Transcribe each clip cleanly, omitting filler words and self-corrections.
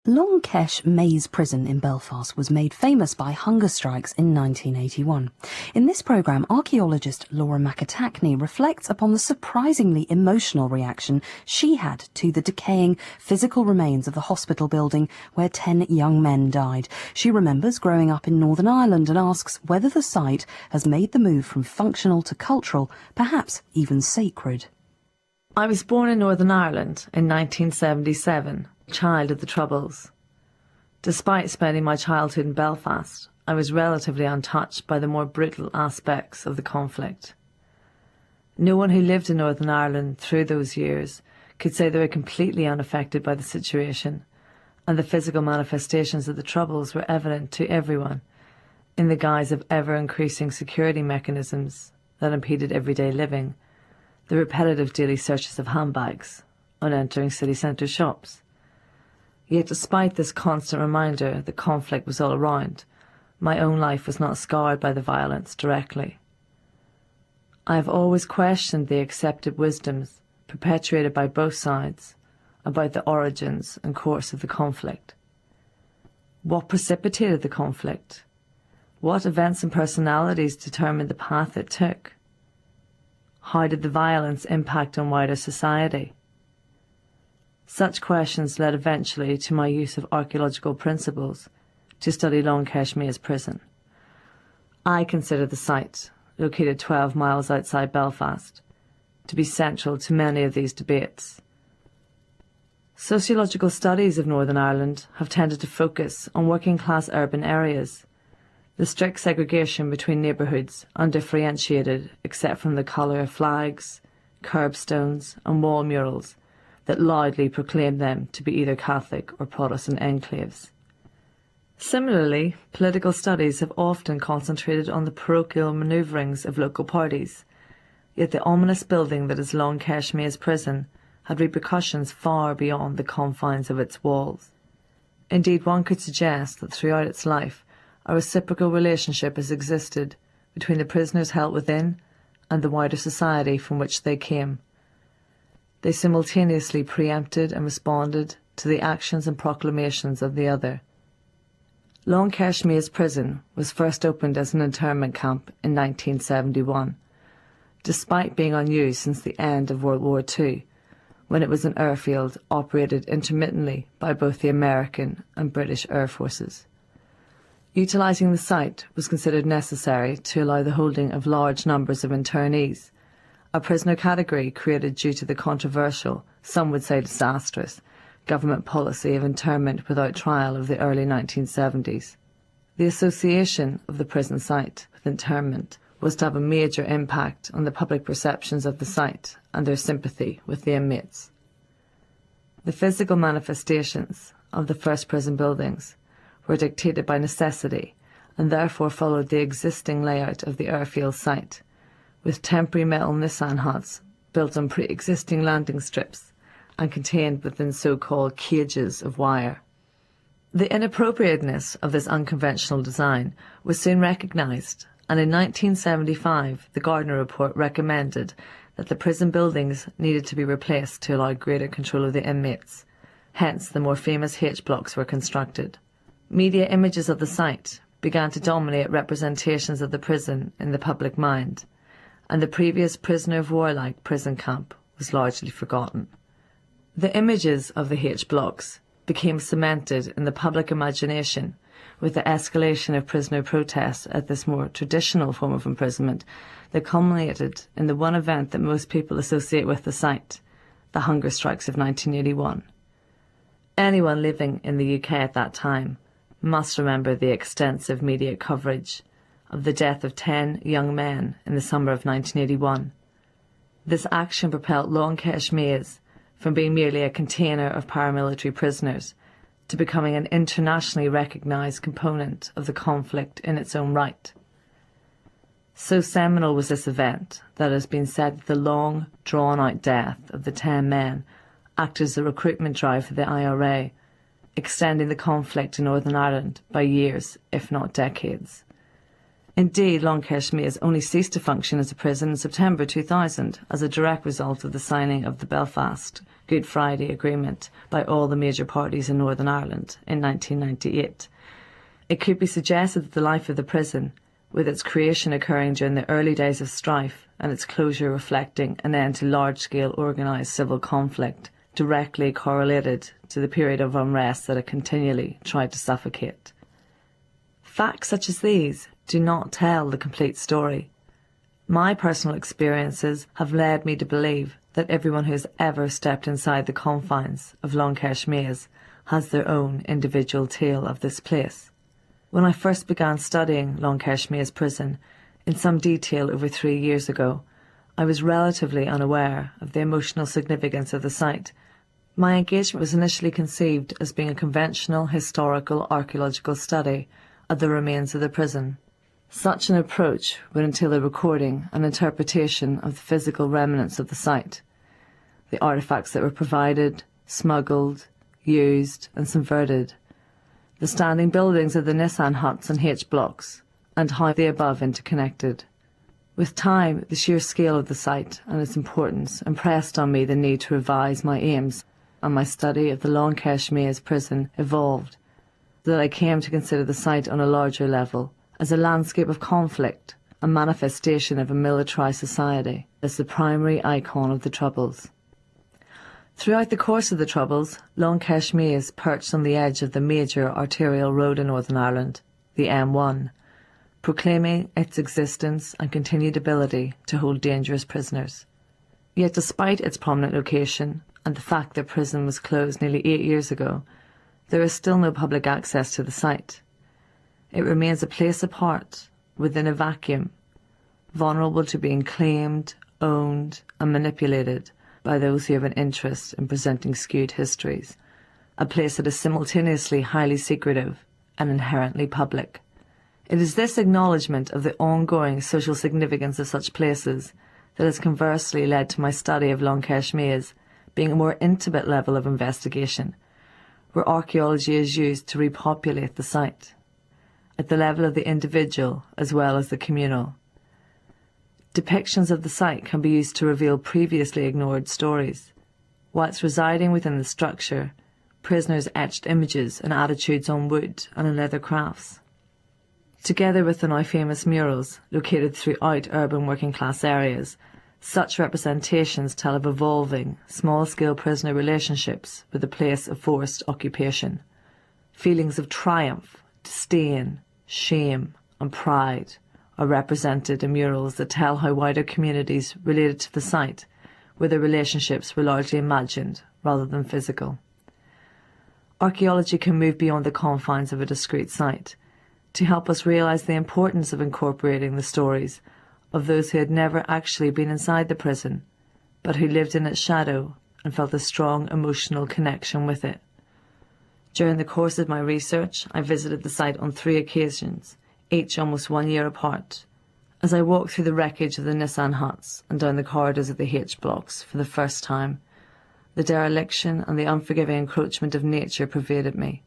Long Kesh Maze Prison in Belfast was made famous by hunger strikes in 1981. In this programme, archaeologist Laura McAtackney reflects upon the surprisingly emotional reaction she had to the decaying physical remains of the hospital building where 10 young men died. She remembers growing up in Northern Ireland and asks whether the site has made the move from functional to cultural, perhaps even sacred. I was born in Northern Ireland in 1977. Child of the Troubles. Despite spending my childhood in Belfast, I was relatively untouched by the more brutal aspects of the conflict. No one who lived in Northern Ireland through those years could say they were completely unaffected by the situation, and the physical manifestations of the Troubles were evident to everyone in the guise of ever-increasing security mechanisms that impeded everyday living, the repetitive daily searches of handbags on entering city centre shops. Yet despite this constant reminder that conflict was all around, my own life was not scarred by the violence directly. I have always questioned the accepted wisdoms perpetuated by both sides about the origins and course of the conflict. What precipitated the conflict? What events and personalities determined the path it took? How did the violence impact on wider society? Such questions led eventually to my use of archaeological principles to study Long Kesh Maze Prison. I consider the site, located 12 miles outside Belfast, to be central to many of these debates. Sociological studies of Northern Ireland have tended to focus on working-class urban areas, the strict segregation between neighbourhoods undifferentiated except from the colour of flags, curbstones and wall murals that loudly proclaim them to be either Catholic or Protestant enclaves. Similarly, political studies have often concentrated on the parochial manoeuvrings of local parties, yet the ominous building that is Long Kesh Maze Prison had repercussions far beyond the confines of its walls. Indeed, one could suggest that throughout its life, a reciprocal relationship has existed between the prisoners held within and the wider society from which they came. They simultaneously preempted and responded to the actions and proclamations of the other. Long Kesh Maze Prison was first opened as an internment camp in 1971, despite being unused since the end of World War II, when it was an airfield operated intermittently by both the American and British Air Forces. Utilising the site was considered necessary to allow the holding of large numbers of internees, a prisoner category created due to the controversial, some would say disastrous, government policy of internment without trial of the early 1970s. The association of the prison site with internment was to have a major impact on the public perceptions of the site and their sympathy with the inmates. The physical manifestations of the first prison buildings were dictated by necessity and therefore followed the existing layout of the airfield site, with temporary metal Nissan huts built on pre-existing landing strips and contained within so-called cages of wire. The inappropriateness of this unconventional design was soon recognised, and in 1975 the Gardner Report recommended that the prison buildings needed to be replaced to allow greater control of the inmates. Hence the more famous H-blocks were constructed. Media images of the site began to dominate representations of the prison in the public mind, and the previous prisoner of war-like prison camp was largely forgotten. The images of the H-blocks became cemented in the public imagination with the escalation of prisoner protests at this more traditional form of imprisonment that culminated in the one event that most people associate with the site, the hunger strikes of 1981. Anyone living in the UK at that time must remember the extensive media coverage of the death of 10 young men in the summer of 1981. This action propelled Long Kesh Maze from being merely a container of paramilitary prisoners to becoming an internationally recognised component of the conflict in its own right. So seminal was this event that it has been said that the long, drawn-out death of the 10 men acted as a recruitment drive for the IRA, extending the conflict in Northern Ireland by years, if not decades. Indeed, Long Kesh Maze only ceased to function as a prison in September 2000 as a direct result of the signing of the Belfast Good Friday Agreement by all the major parties in Northern Ireland in 1998. It could be suggested that the life of the prison, with its creation occurring during the early days of strife and its closure reflecting an end to large-scale organised civil conflict, directly correlated to the period of unrest that it continually tried to suffocate. Facts such as these do not tell the complete story. My personal experiences have led me to believe that everyone who has ever stepped inside the confines of Long Kesh Maze has their own individual tale of this place. When I first began studying Long Kesh Maze prison in some detail over 3 years ago, I was relatively unaware of the emotional significance of the site. My engagement was initially conceived as being a conventional historical archaeological study of the remains of the prison. Such an approach would entail the recording and interpretation of the physical remnants of the site, the artefacts that were provided, smuggled, used and subverted, the standing buildings of the Nissan huts and H blocks, and how the above interconnected. With time, the sheer scale of the site and its importance impressed on me the need to revise my aims, and my study of the Long Kesh Maze prison evolved, so that I came to consider the site on a larger level, as a landscape of conflict, a manifestation of a militarised society, as the primary icon of the Troubles. Throughout the course of the Troubles, Long Kesh Maze perched on the edge of the major arterial road in Northern Ireland, the M1, proclaiming its existence and continued ability to hold dangerous prisoners. Yet despite its prominent location and the fact that prison was closed nearly 8 years ago, there is still no public access to the site. It remains a place apart, within a vacuum, vulnerable to being claimed, owned and manipulated by those who have an interest in presenting skewed histories, a place that is simultaneously highly secretive and inherently public. It is this acknowledgement of the ongoing social significance of such places that has conversely led to my study of Long Kesh Maze being a more intimate level of investigation, where archaeology is used to repopulate the site, at the level of the individual as well as the communal. Depictions of the site can be used to reveal previously ignored stories. Whilst residing within the structure, prisoners etched images and attitudes on wood and in leather crafts. Together with the now famous murals located throughout urban working class areas, such representations tell of evolving, small-scale prisoner relationships with a place of forced occupation. Feelings of triumph, disdain, shame and pride are represented in murals that tell how wider communities related to the site, where their relationships were largely imagined rather than physical. Archaeology can move beyond the confines of a discrete site to help us realise the importance of incorporating the stories of those who had never actually been inside the prison, but who lived in its shadow and felt a strong emotional connection with it. During the course of my research, I visited the site on 3 occasions, each almost 1 year apart. As I walked through the wreckage of the Nissan huts and down the corridors of the H blocks for the first time, the dereliction and the unforgiving encroachment of nature pervaded me.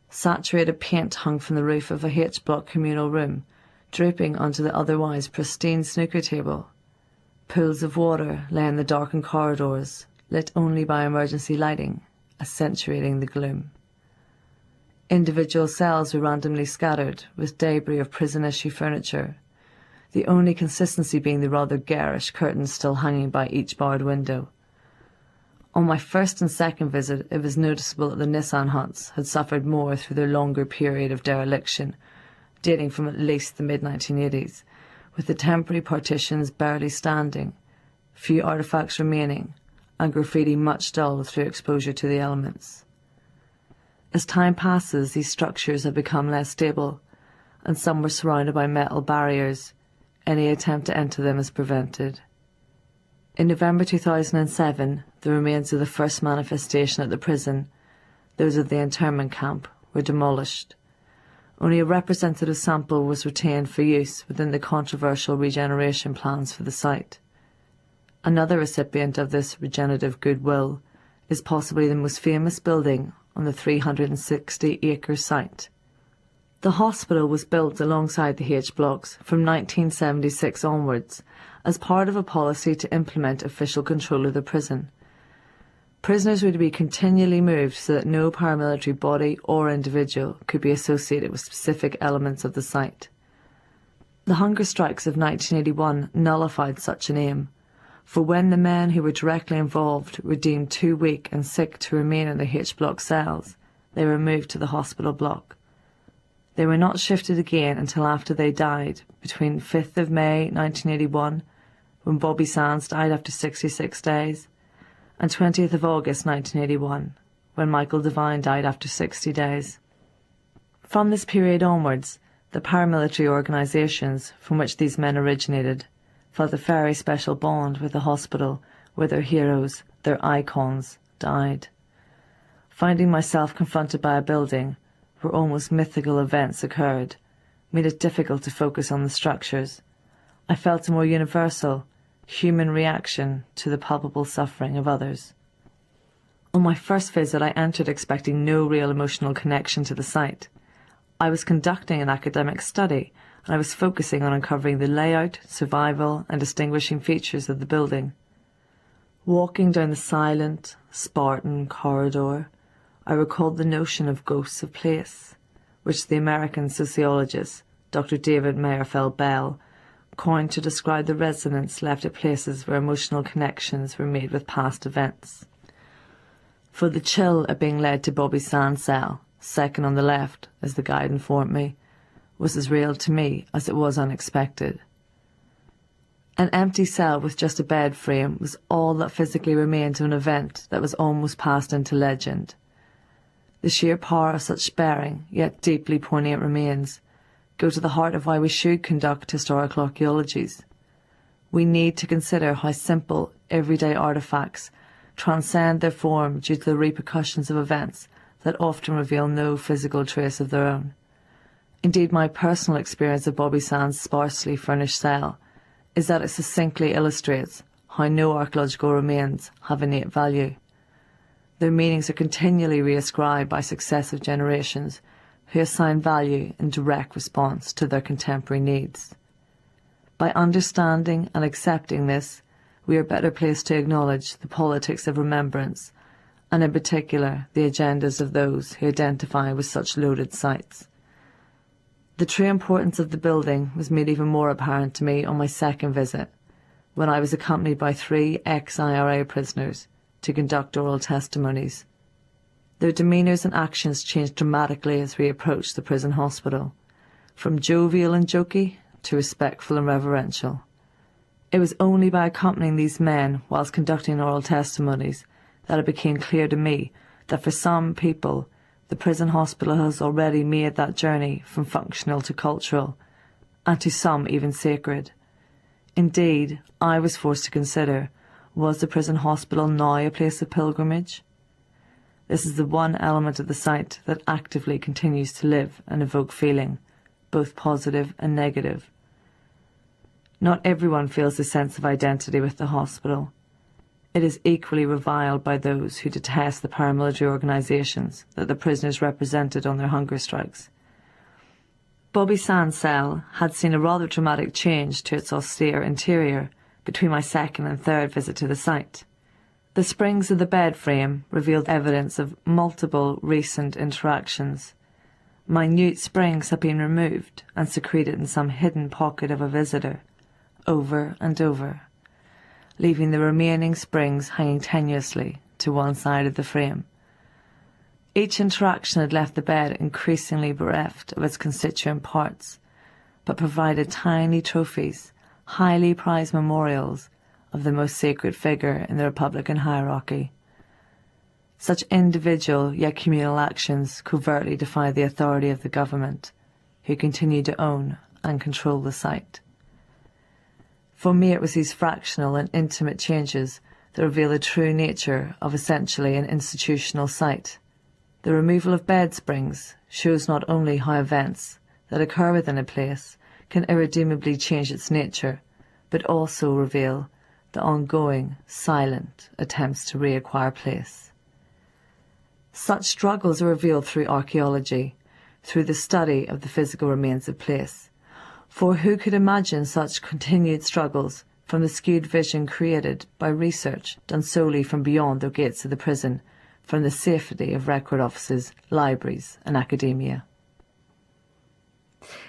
Saturated paint hung from the roof of a H block communal room, drooping onto the otherwise pristine snooker table. Pools of water lay in the darkened corridors, lit only by emergency lighting, accentuating the gloom. Individual cells were randomly scattered with debris of prison-issue furniture, the only consistency being the rather garish curtains still hanging by each barred window. On my first and second visit, it was noticeable that the Nissan huts had suffered more through their longer period of dereliction, dating from at least the mid-1980s, with the temporary partitions barely standing, few artefacts remaining, and graffiti much dulled through exposure to the elements. As time passes, these structures have become less stable, and some were surrounded by metal barriers. Any attempt to enter them is prevented. In November 2007, the remains of the first manifestation at the prison, those of the internment camp, were demolished. Only a representative sample was retained for use within the controversial regeneration plans for the site. Another recipient of this regenerative goodwill is possibly the most famous building on the 360-acre site. The hospital was built alongside the H blocks from 1976 onwards as part of a policy to implement official control of the prison. Prisoners were to be continually moved so that no paramilitary body or individual could be associated with specific elements of the site. The hunger strikes of 1981 nullified such an aim, for when the men who were directly involved were deemed too weak and sick to remain in the H block cells, they were moved to the hospital block. They were not shifted again until after they died, between 5th of May 1981, when Bobby Sands died after 66 days, and 20th of August 1981, when Michael Devine died after 60 days. From this period onwards, the paramilitary organisations from which these men originated felt a very special bond with the hospital where their heroes, their icons, died. Finding myself confronted by a building where almost mythical events occurred made it difficult to focus on the structures. I felt a more universal, human reaction to the palpable suffering of others. On my first visit, I entered expecting no real emotional connection to the site. I was conducting an academic study, and I was focusing on uncovering the layout, survival, and distinguishing features of the building. Walking down the silent, Spartan corridor, I recalled the notion of ghosts of place, which the American sociologist Dr. David Mayerfeld Bell coined to describe the resonance left at places where emotional connections were made with past events. For the chill at being led to Bobby Sands' cell, second on the left, as the guide informed me, was as real to me as it was unexpected. An empty cell with just a bed frame was all that physically remained of an event that was almost passed into legend. The sheer power of such sparing, yet deeply poignant remains go to the heart of why we should conduct historical archaeologies. We need to consider how simple, everyday artefacts transcend their form due to the repercussions of events that often reveal no physical trace of their own. Indeed, my personal experience of Bobby Sands' sparsely furnished cell is that it succinctly illustrates how no archaeological remains have innate value. Their meanings are continually reascribed by successive generations who assign value in direct response to their contemporary needs. By understanding and accepting this, we are better placed to acknowledge the politics of remembrance, and in particular the agendas of those who identify with such loaded sites. The true importance of the building was made even more apparent to me on my second visit, when I was accompanied by 3 ex-IRA prisoners to conduct oral testimonies. Their demeanours and actions changed dramatically as we approached the prison hospital, from jovial and jokey to respectful and reverential. It was only by accompanying these men whilst conducting oral testimonies that it became clear to me that for some people, the prison hospital has already made that journey from functional to cultural, and to some even sacred. Indeed, I was forced to consider, was the prison hospital now a place of pilgrimage? This is the one element of the site that actively continues to live and evoke feeling, both positive and negative. Not everyone feels a sense of identity with the hospital. It is equally reviled by those who detest the paramilitary organisations that the prisoners represented on their hunger strikes. Bobby Sands' cell had seen a rather dramatic change to its austere interior between my second and third visit to the site. The springs of the bed frame revealed evidence of multiple recent interactions. Minute springs had been removed and secreted in some hidden pocket of a visitor, over and over, leaving the remaining springs hanging tenuously to one side of the frame. Each interaction had left the bed increasingly bereft of its constituent parts, but provided tiny trophies, highly prized memorials of the most sacred figure in the Republican hierarchy. Such individual yet communal actions covertly defy the authority of the government, who continue to own and control the site. For me, it was these fractional and intimate changes that reveal the true nature of essentially an institutional site. The removal of bed springs shows not only how events that occur within a place can irredeemably change its nature, but also reveal the ongoing, silent attempts to reacquire place. Such struggles are revealed through archaeology, through the study of the physical remains of place. For who could imagine such continued struggles from the skewed vision created by research done solely from beyond the gates of the prison, from the safety of record offices, libraries and academia?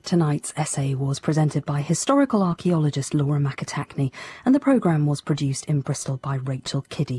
Tonight's essay was presented by historical archaeologist Laura McAtackney, and the programme was produced in Bristol by Rachel Kiddy.